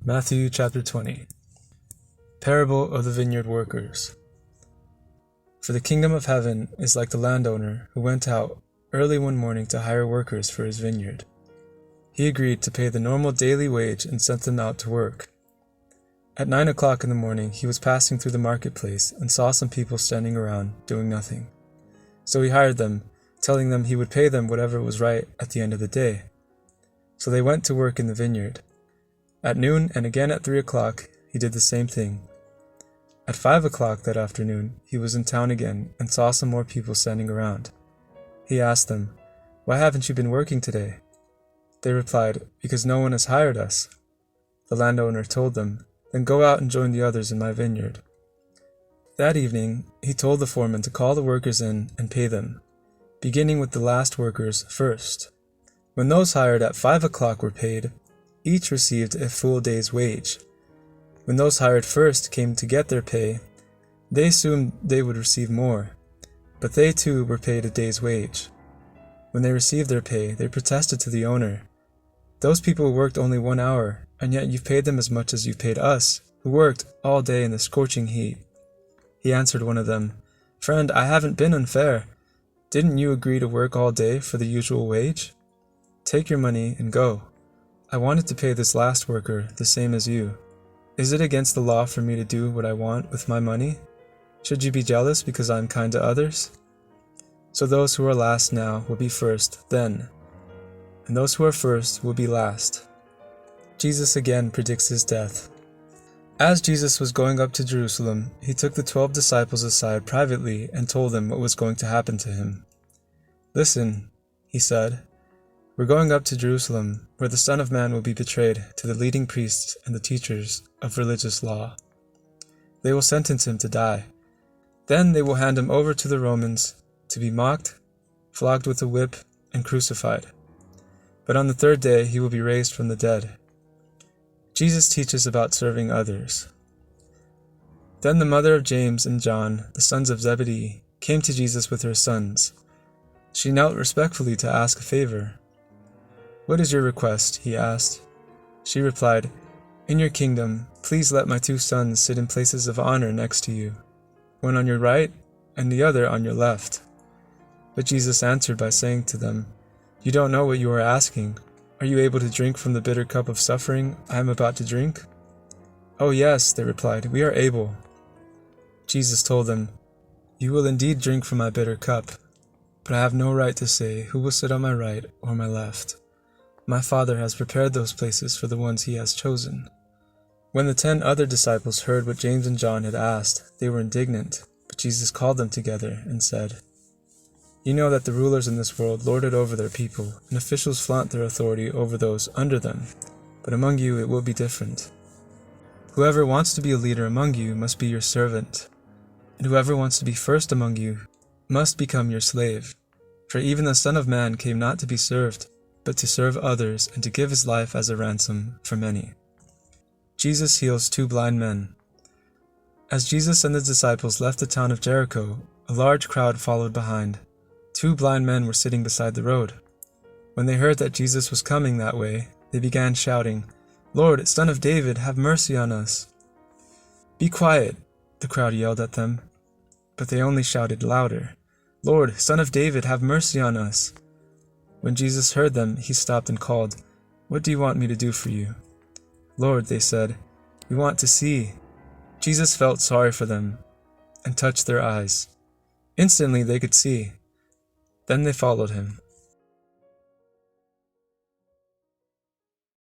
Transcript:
Matthew chapter 20. Parable of the vineyard workers. For the kingdom of heaven is like the landowner who went out early one morning to hire workers for his vineyard. He agreed to pay the normal daily wage and sent them out to work. At 9 o'clock in the morning he was passing through the marketplace and saw some people standing around doing nothing. So he hired them, telling them he would pay them whatever was right at the end of the day. So they went to work in the vineyard. At noon and again at 3 o'clock he did the same thing. At 5 o'clock that afternoon he was in town again and saw some more people standing around. He asked them, "Why haven't you been working today?" They replied, "Because no one has hired us." The landowner told them, "Then go out and join the others in my vineyard." That evening he told the foreman to call the workers in and pay them, beginning with the last workers first. When those hired at 5 o'clock were paid, each received a full day's wage. When those hired first came to get their pay, they assumed they would receive more, but they too were paid a day's wage. When they received their pay, they protested to the owner, "Those people worked only 1 hour, and yet you've paid them as much as you've paid us, who worked all day in the scorching heat." He answered one of them, "Friend, I haven't been unfair. Didn't you agree to work all day for the usual wage? Take your money and go. I wanted to pay this last worker the same as you. Is it against the law for me to do what I want with my money? Should you be jealous because I am kind to others?" So those who are last now will be first then, and those who are first will be last. Jesus again predicts his death. As Jesus was going up to Jerusalem, he took the 12 disciples aside privately and told them what was going to happen to him. "Listen," he said, "we're going up to Jerusalem, where the Son of Man will be betrayed to the leading priests and the teachers of religious law. They will sentence him to die. Then they will hand him over to the Romans to be mocked, flogged with a whip, and crucified. But on the third day he will be raised from the dead." Jesus teaches about serving others. Then the mother of James and John, the sons of Zebedee, came to Jesus with her sons. She knelt respectfully to ask a favor. "What is your request?" he asked. She replied, "In your kingdom, please let my 2 sons sit in places of honor next to you, one on your right and the other on your left." But Jesus answered by saying to them, "You don't know what you are asking. Are you able to drink from the bitter cup of suffering I am about to drink?" "Oh yes," they replied, "we are able." Jesus told them, "You will indeed drink from my bitter cup, but I have no right to say who will sit on my right or my left. My Father has prepared those places for the ones he has chosen." When the 10 other disciples heard what James and John had asked, they were indignant, but Jesus called them together and said, "You know that the rulers in this world lord it over their people, and officials flaunt their authority over those under them, but among you it will be different. Whoever wants to be a leader among you must be your servant, and whoever wants to be first among you must become your slave. For even the Son of Man came not to be served, but to serve others and to give his life as a ransom for many." Jesus heals 2 blind men. As Jesus and the disciples left the town of Jericho, a large crowd followed behind. 2 blind men were sitting beside the road. When they heard that Jesus was coming that way, they began shouting, "Lord, Son of David, have mercy on us." "Be quiet," the crowd yelled at them. But they only shouted louder, "Lord, Son of David, have mercy on us." When Jesus heard them, he stopped and called, "What do you want me to do for you?" "Lord," they said, "we want to see." Jesus felt sorry for them and touched their eyes. Instantly they could see. Then they followed him.